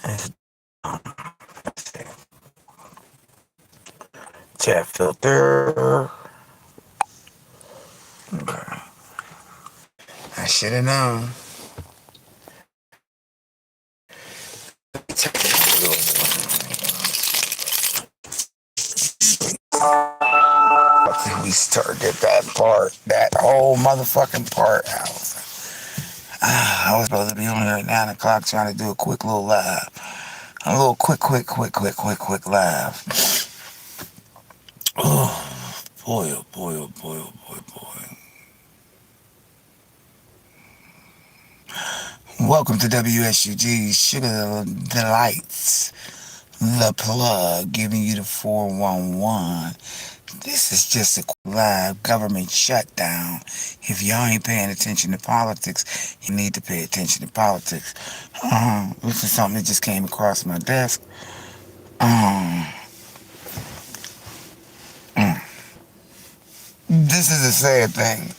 It's, let's see. Chat filter. Okay. I should have known. We started that part, that whole motherfucking part out. I was supposed to be on here at 9 o'clock trying to do a quick little live. A little quick live. Oh, boy, oh boy, oh boy, oh boy, boy. Welcome to WSUG Sugar Delights, the plug, giving you the 411. This is just a live government shutdown. If y'all ain't paying attention to politics, you need to pay attention to politics. This is something that just came across my desk. This is a sad thing.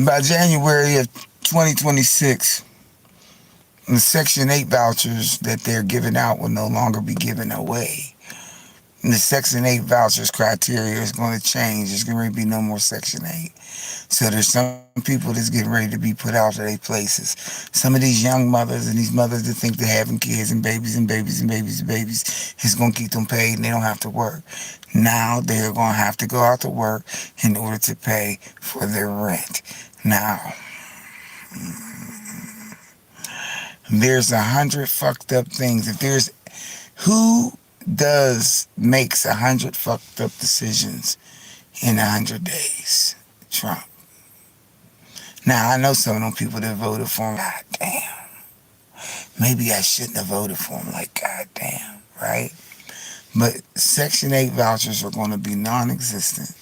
By January of 2026, the Section 8 vouchers that they're giving out will no longer be given away. And the Section 8 vouchers criteria is going to change. There's going to be no more Section 8. So there's some people that's getting ready to be put out of their places. Some of these young mothers and these mothers that think they're having kids and babies and babies and babies and babies is going to keep them paid and they don't have to work. Now they're going to have to go out to work in order to pay for their rent. Now, there's 100 fucked up things. If there's who makes 100 fucked up decisions in 100 days? Trump. Now, I know some of them people that voted for him, god damn. Maybe I shouldn't have voted for him, like, god damn, right? But Section 8 vouchers are going to be non-existent.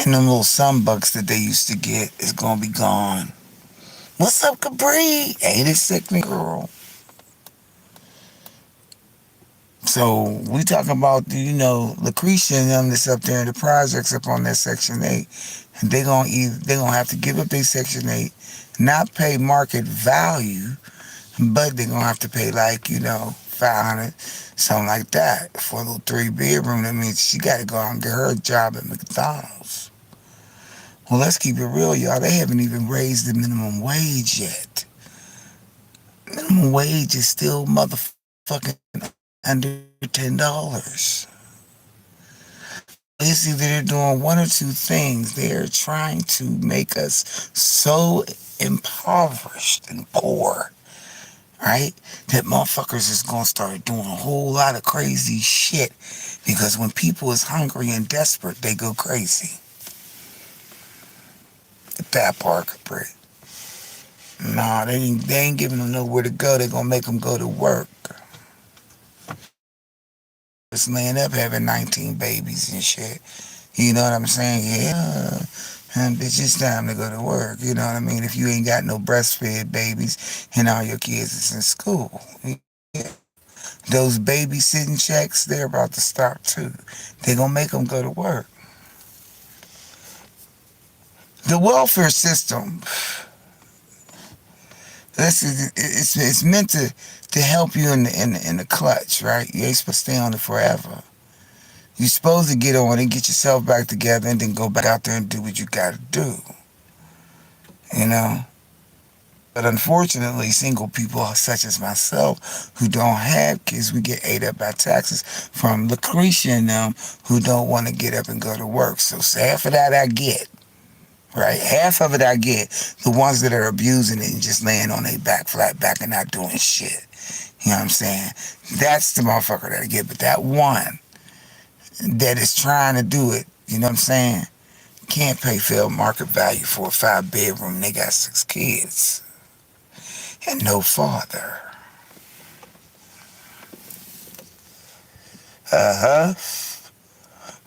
And them little sunbucks that they used to get is going to be gone. What's up, Capri? Ain't it sickening, girl? So we talking about, Lucretia and them that's up there in the projects up on that Section 8. And they're gonna have to give up their Section 8, not pay market value, but they're gonna have to pay like, 500, something like that, for a little 3-bedroom. That means she gotta go out and get her a job at McDonald's. Well, let's keep it real, y'all. They haven't even raised the minimum wage yet. Minimum wage is still motherfucking under $10. It's either they're doing one or two things. They're trying to make us so impoverished and poor, right, that motherfuckers is going to start doing a whole lot of crazy shit, because when people is hungry and desperate, they go crazy. That part, Capri. Nah, they ain't giving them nowhere to go. They're going to make them go to work. Just laying up having 19 babies and shit. You know what I'm saying? Yeah. And bitch, it's time to go to work. You know what I mean? If you ain't got no breastfed babies and all your kids is in school. Yeah. Those babysitting checks, they're about to stop too. They're going to make them go to work. The welfare system, it's meant to help you in the clutch, right? You ain't supposed to stay on it forever. You're supposed to get on it, get yourself back together, and then go back out there and do what you got to do. But unfortunately, single people such as myself who don't have kids, we get ate up by taxes from Lucretia and them who don't want to get up and go to work. So half of that I get. Right? Half of it I get. The ones that are abusing it and just laying on their back, flat back, and not doing shit. You know what I'm saying? That's the motherfucker that I get. But that one that is trying to do it, you know what I'm saying, can't pay fair market value for a 5-bedroom. They got 6 kids and no father.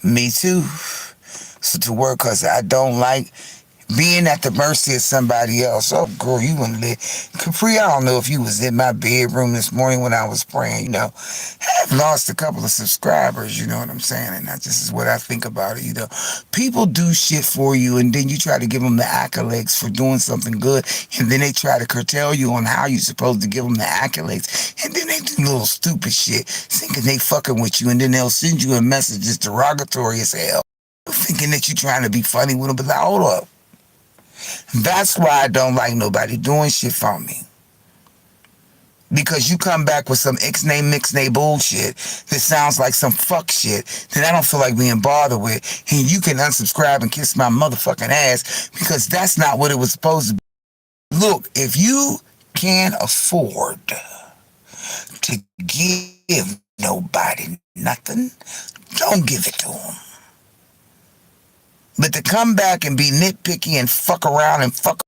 Me too. So to work, because I don't like being at the mercy of somebody else. Oh, girl, you wouldn't live. Capri, I don't know if you was in my bedroom this morning when I was praying, I've lost a couple of subscribers, you know what I'm saying? And that just is what I think about it. People do shit for you, and then you try to give them the accolades for doing something good, and then they try to curtail you on how you're supposed to give them the accolades, and then they do little stupid shit, thinking they fucking with you, and then they'll send you a message that's derogatory as hell, thinking that you're trying to be funny with them, but like, hold up. That's why I don't like nobody doing shit for me. Because you come back with some Ixnay mixnay bullshit that sounds like some fuck shit that I don't feel like being bothered with, and you can unsubscribe and kiss my motherfucking ass, because that's not what it was supposed to be. Look, if you can't afford to give nobody nothing, don't give it to them. But to come back and be nitpicky and fuck around and fuck,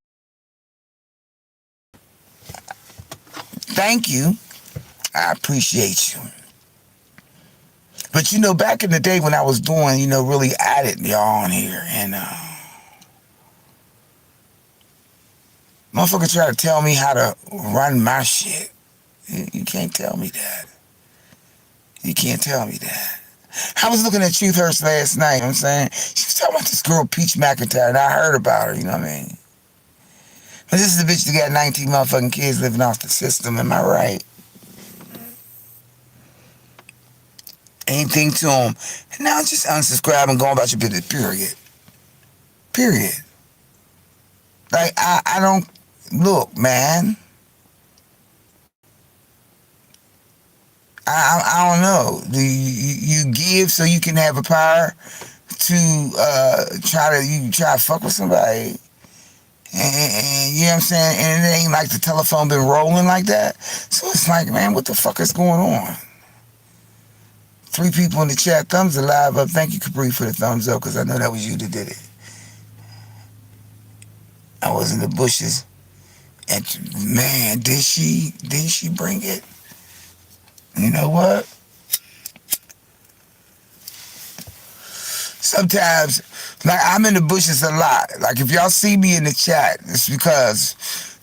thank you. I appreciate you. But back in the day when I was doing, really at it, y'all on here, and motherfucker try to tell me how to run my shit. You can't tell me that. You can't tell me that. I was looking at Truthhurst last night, you know what I'm saying? She was talking about this girl, Peach McIntyre, and I heard about her, you know what I mean? But this is a bitch that got 19 motherfucking kids living off the system, am I right? Anything to them. And now just unsubscribe and go about your business, period. Period. Like, I don't, look, man. I don't know. Do you give so you can have a power to try to fuck with somebody? And you know what I'm saying? And it ain't like the telephone been rolling like that. So it's like, man, what the fuck is going on? 3 people in the chat, thumbs are live up. Thank you, Capri, for the thumbs up, because I know that was you that did it. I was in the bushes. And man, did she bring it? You know what? Sometimes, like, I'm in the bushes a lot. Like, if y'all see me in the chat, it's because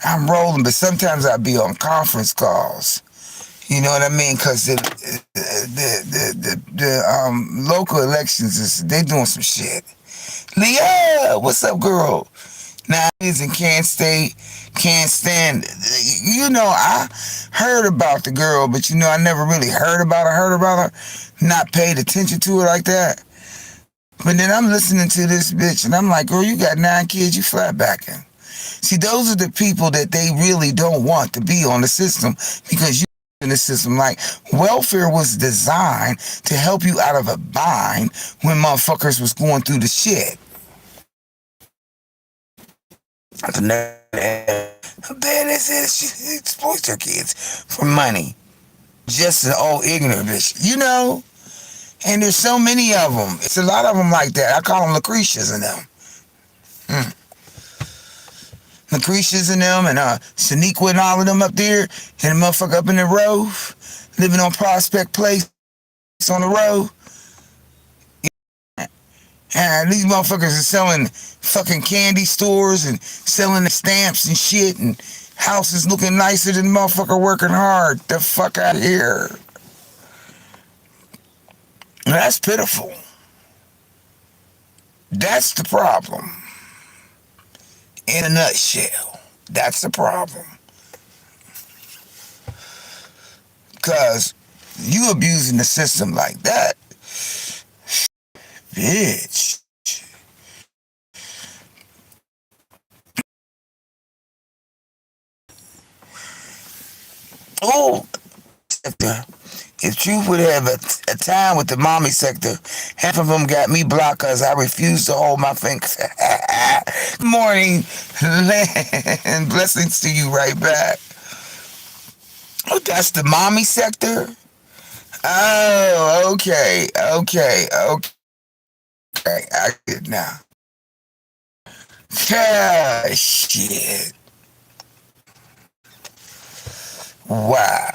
I'm rolling, but sometimes I'll be on conference calls. You know what I mean? Because the local elections, they doing some shit. Leah, what's up, girl? Now, and can't stand. I heard about the girl, but I never really heard about her, not paid attention to her like that. But then I'm listening to this bitch, and I'm like, girl, you got 9 kids, you flatbacking. See, those are the people that they really don't want to be on the system, because you in the system. Like, welfare was designed to help you out of a bind when motherfuckers was going through the shit. How bad is it? She exploits her kids for money. Just an old ignorant bitch, And there's so many of them. It's a lot of them like that. I call them Lucretias and them. Lucretias and them, and Shaniqua and all of them up there, and the motherfucker up in the Rove, living on Prospect Place on the road. And these motherfuckers are selling fucking candy stores and selling the stamps and shit, and houses looking nicer than the motherfucker working hard. The fuck out of here. That's pitiful. That's the problem. In a nutshell, that's the problem. Because you abusing the system like that, bitch. Oh, if Truth would have a time with the mommy sector, half of them got me blocked because I refuse to hold my fingers. Good morning, and blessings to you right back. Oh, that's the mommy sector? Oh, okay. I get it now. Ah, shit. Wow.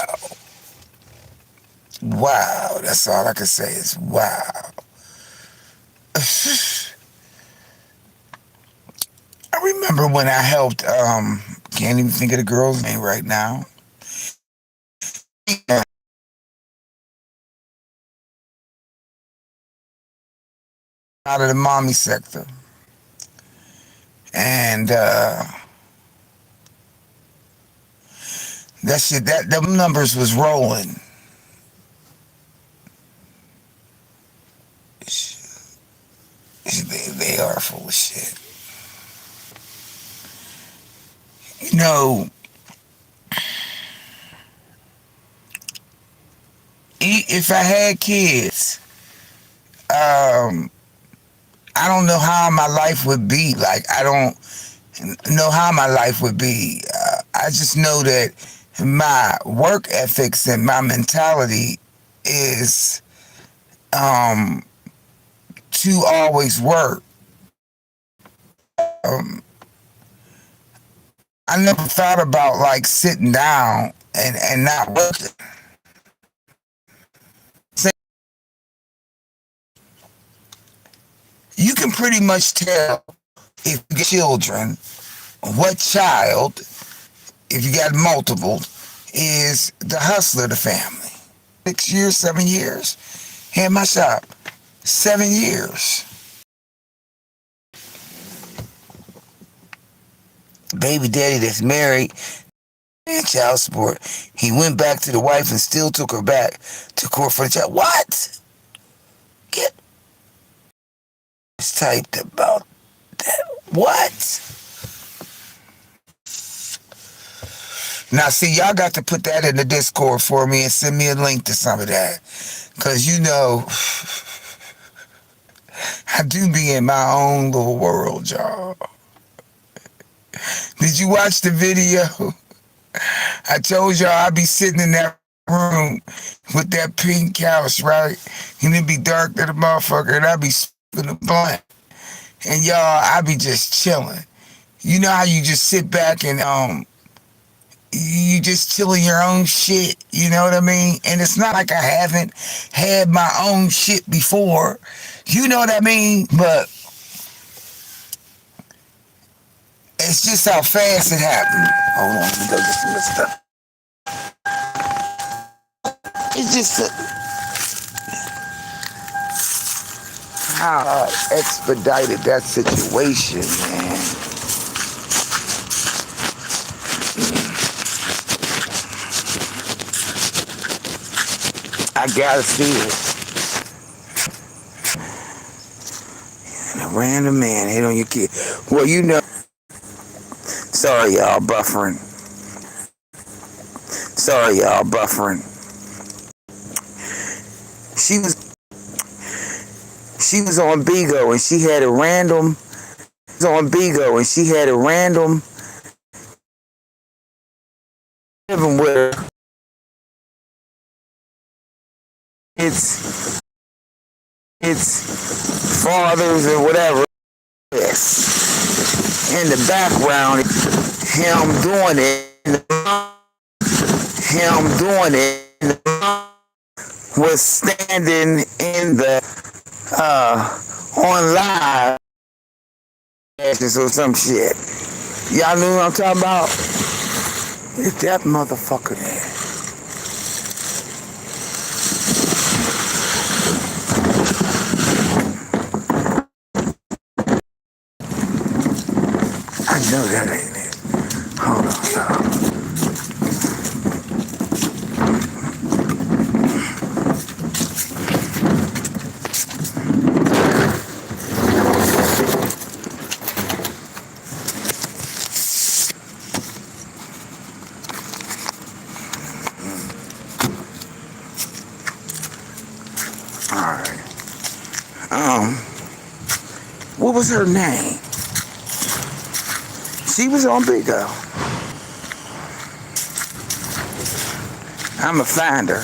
Wow. That's all I can say is wow. I remember when I helped, can't even think of the girl's name right now. out of the mommy sector. And that shit, that them numbers was rolling. They are full of shit. You know, if I had kids, I don't know how my life would be. Like, I don't know how my life would be. I just know that my work ethics and my mentality is to always work. I never thought about like sitting down and not working. You can pretty much tell if you get children what child, if you got multiple, is the hustler of the family. 6 years, 7 years. Here in my shop, 7 years. Baby daddy that's married and child support. He went back to the wife and still took her back to court for the child. What? Get typed about that. What? Now, see, y'all got to put that in the Discord for me and send me a link to some of that. Because, you know, I do be in my own little world, y'all. Did you watch the video? I told y'all I'd be sitting in that room with that pink couch, right? And it'd be dark to the motherfucker, and I'd be smoking a blunt. And y'all, I'd be just chilling. You know how you just sit back and you just chilling your own shit, you know what I mean? And it's not like I haven't had my own shit before, you know what I mean? But it's just how fast it happened. Hold on, let me go get some of this stuff. It's just how I expedited that situation, man. I gotta see it. And a random man hit on your kid. Well, you know. Sorry, y'all, buffering. Sorry, y'all, buffering. She was on Bigo and she had a random. She was on Bigo and she had a random. Living with her. It's fathers or whatever. Yes. In the background, him doing it was standing in the on live or some shit. Y'all know what I'm talking about? It's that motherfucker there. I know that ain't it. Hold on, y'all. Alright. What was her name? She was on Bigo. I'ma find her.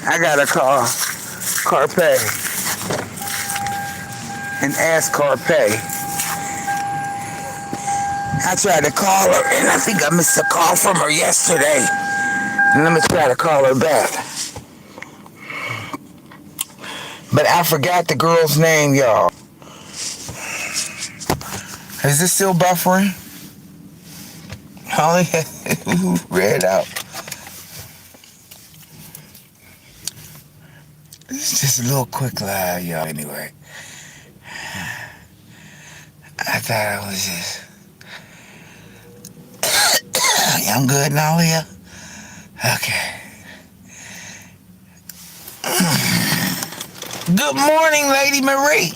I gotta call Carpe and ask Carpe. I tried to call her and I think I missed a call from her yesterday. And let me try to call her back. But I forgot the girl's name, y'all. Is this still buffering? Holly read out. It's just a little quick live, y'all, anyway. I thought I was just. I'm good now, Leah? Okay. Good morning, Lady Marie.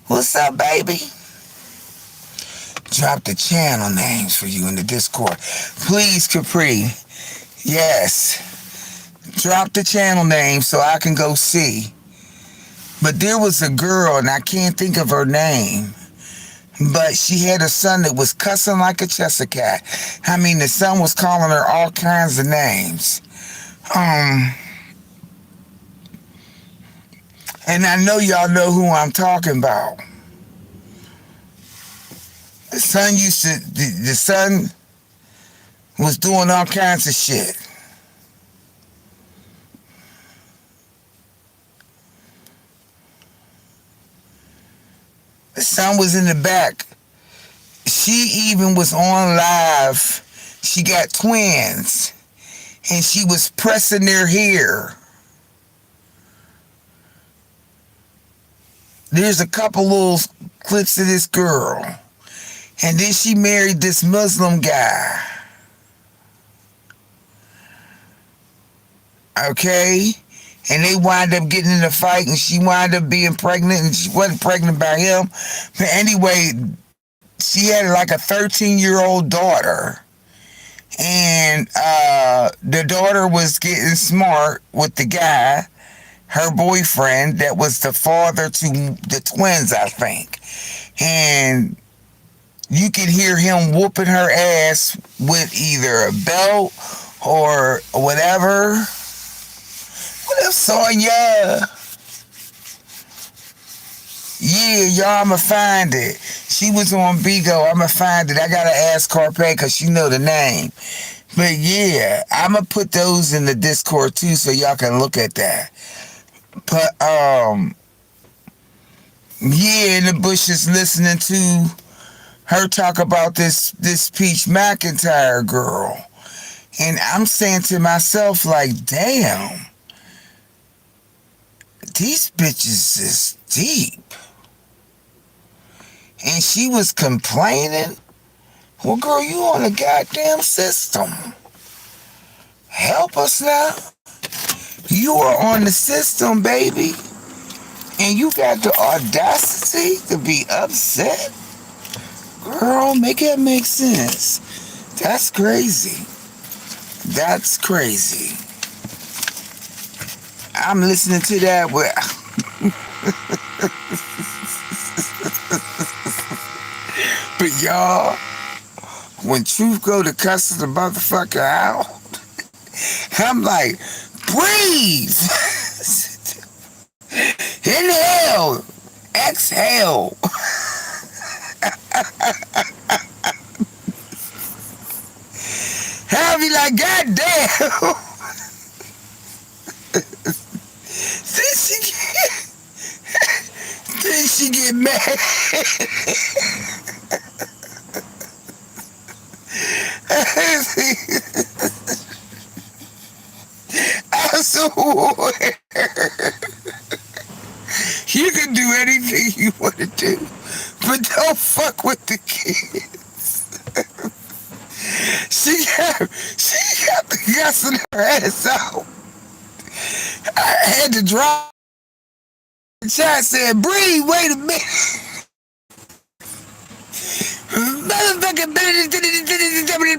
What's up, baby? Drop the channel names for you in the Discord. Please, Capri. Yes. Drop the channel name so I can go see. But there was a girl, and I can't think of her name, but she had a son that was cussing like a Cheshire cat. I mean, the son was calling her all kinds of names. And I know y'all know who I'm talking about. The son was doing all kinds of shit. The son was in the back. She even was on live. She got twins. And she was pressing their hair. There's a couple little clips of this girl. And then she married this Muslim guy. Okay? And they wind up getting in a fight, and she wound up being pregnant, and she wasn't pregnant by him. But anyway, she had like a 13-year-old daughter. And the daughter was getting smart with the guy, her boyfriend, that was the father to the twins, I think. And you could hear him whooping her ass with either a belt or whatever. What up, Sonya? Yeah, y'all, I'ma find it. She was on Bigo. I'ma find it. I gotta ask Carpe because she know the name. But yeah, I'ma put those in the Discord too so y'all can look at that. But yeah, in the bushes listening to her talk about this Peach McIntyre girl. And I'm saying to myself, like, damn, these bitches is deep. And she was complaining. Well, girl, you on the goddamn system. Help us now. You are on the system, baby. And you got the audacity to be upset? Girl, make it make sense. That's crazy. That's crazy. I'm listening to that with... But y'all, when truth go to cussing the motherfucker out, I'm like, breathe! Inhale! Exhale! I'll be like, God damn! Then she get mad. I swear. You can do anything you want to do, but don't fuck with the kids. She got the gussing her ass out. I had to drop. The chat said, breathe, wait a minute. Motherfucker,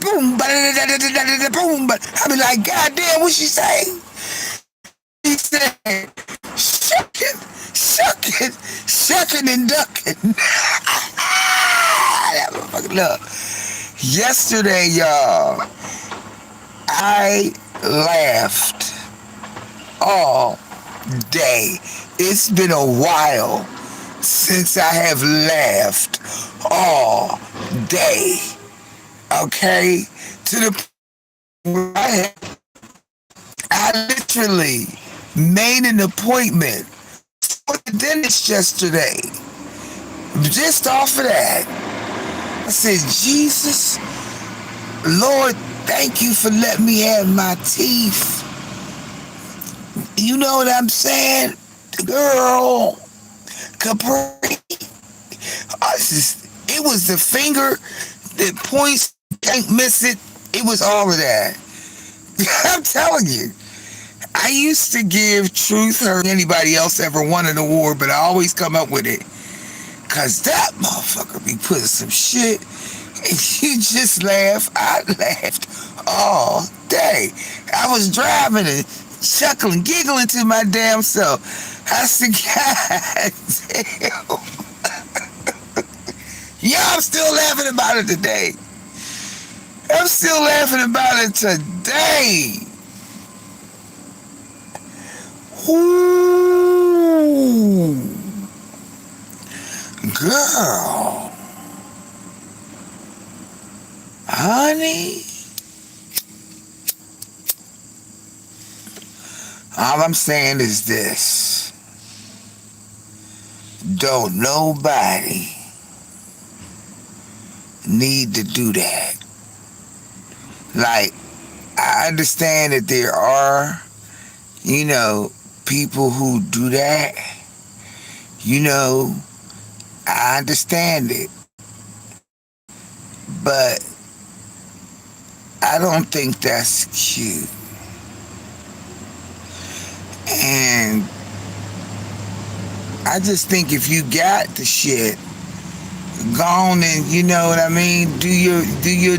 boom, boom. I be like, God damn, what she say? She said, shucking and ducking. That motherfucker, look. Yesterday, y'all, I laughed all day. It's been a while since I have laughed all day. Okay? To the point where I literally made an appointment for the dentist yesterday. Just off of that. I said, Jesus, Lord, thank you for letting me have my teeth. You know what I'm saying? Girl, Capri, It was the finger that points, can't miss it. It was all of that. I'm telling you. I used to give Truth or anybody else ever won an award, but I always come up with it. Cause that motherfucker be putting some shit and you just laugh. I laughed all day. I was driving and chuckling, giggling to my damn self. I said, God damn. Yeah, I'm still laughing about it today. I'm still laughing about it today. Ooh. Girl. Honey. All I'm saying is this. Don't nobody need to do that. Like, I understand that there are, people who do that. I understand it. But I don't think that's cute. And I just think if you got the shit, go on and, you know what I mean, do your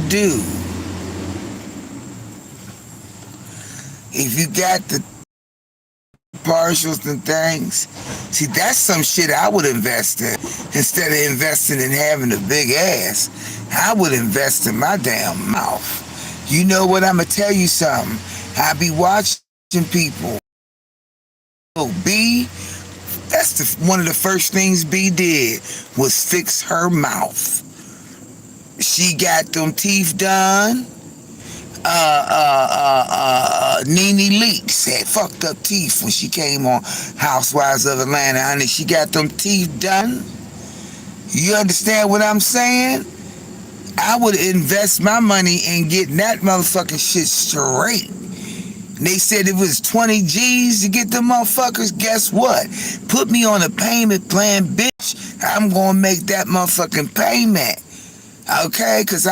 do. If you got the partials and things, see, that's some shit I would invest in. Instead of investing in having a big ass, I would invest in my damn mouth. You know what, I'm gonna tell you something. I be watching people. B, that's one of the first things B did was fix her mouth. She got them teeth done. Nene Leakes had fucked up teeth when she came on Housewives of Atlanta, honey. She got them teeth done. You understand what I'm saying? I would invest my money in getting that motherfucking shit straight. They said it was 20 G's to get the motherfuckers. Guess what? Put me on a payment plan, bitch. I'm gonna make that motherfucking payment. Okay? Cause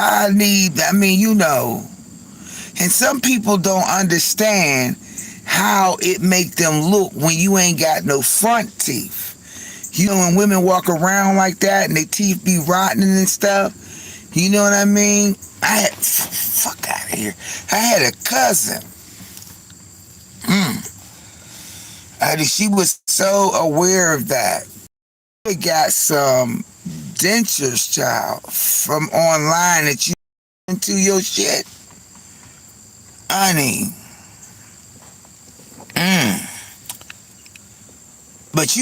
And some people don't understand how it make them look when you ain't got no front teeth. When women walk around like that and their teeth be rotten and stuff, you know what I mean? Fuck out of here. I had a cousin. She was so aware of that. They got some dentures, child, from online that you into your shit. Honey. But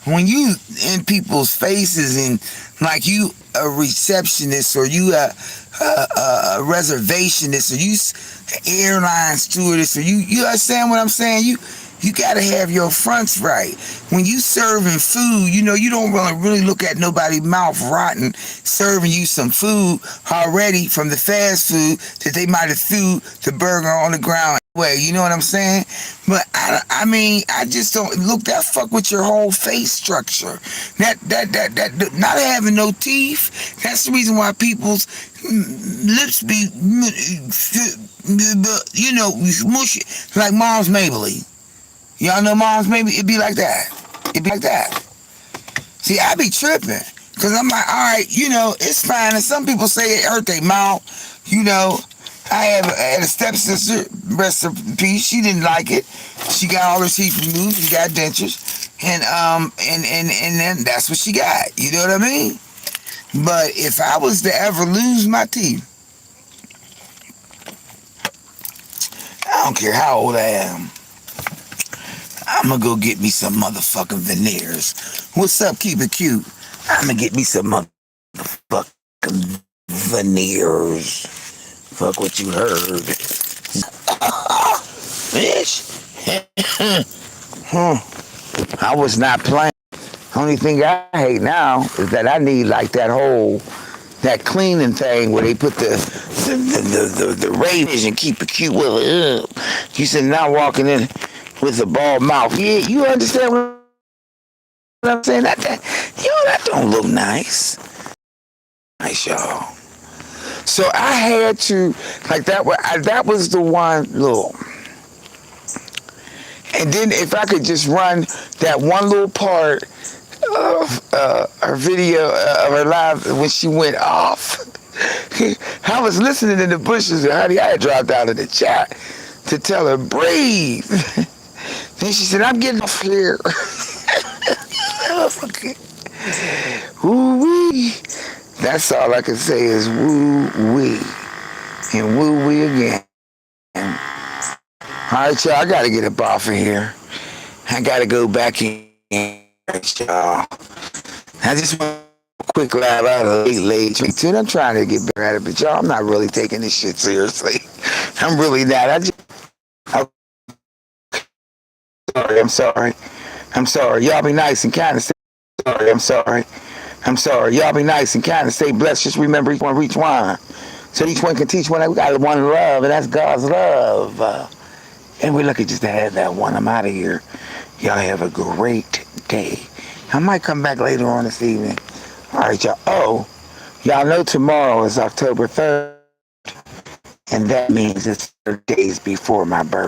when you in people's faces and like you a receptionist or you a reservationist or you airline stewardess or you understand what I'm saying? You gotta have your fronts right. When you serving food, you don't really look at nobody's mouth rotten serving you some food already from the fast food that they might have threw the burger on the ground anyway. You know what I'm saying? But I just don't look that fuck with your whole face structure. That not having no teeth. That's the reason why people's lips be mushy like Mom's Maybelline. Y'all know Mom's Maybe it be like that. It be like that. See, I be tripping. Cause I'm like, alright, it's fine. And some people say it hurt their mouth. I had a stepsister, rest in peace, she didn't like it. She got all her teeth removed, she got dentures. And then that's what she got. You know what I mean? But if I was to ever lose my teeth, I don't care how old I am, I'm gonna go get me some motherfucking veneers. What's up, keep it cute? I'm gonna get me some motherfucking veneers. Fuck what you heard. Bitch. I was not playing. Only thing I hate now is that I need like that cleaning thing where they put the razors and keep it cute with it. You said now walking in with a bald mouth. Yeah, you understand what I'm saying? You're not don't look nice. Nice, y'all. So I had to, like that was the one little. And then if I could just run that one little part of her video, of her live when she went off. I was listening in the bushes, and honey, I had dropped out of the chat to tell her, breathe. Then she said, I'm getting off here. Woo-wee. That's all I can say is woo-wee. And woo-wee again. All right, y'all, I got to get up off of here. I got to go back in, y'all. I just want a quick laugh out of late too. I'm trying to get better at it, but y'all, I'm not really taking this shit seriously. I'm really not. I'm sorry. I'm sorry. Y'all be nice and kind of stay. Sorry. I'm sorry. I'm sorry. Y'all be nice and kind of stay blessed. Just remember each one reach one. So each one can teach one. We got one love, and that's God's love. And we're lucky just to have that one. I'm out of here. Y'all have a great day. I might come back later on this evening. All right, y'all. Oh, y'all know tomorrow is October 3rd, and that means it's 3 days before my birthday.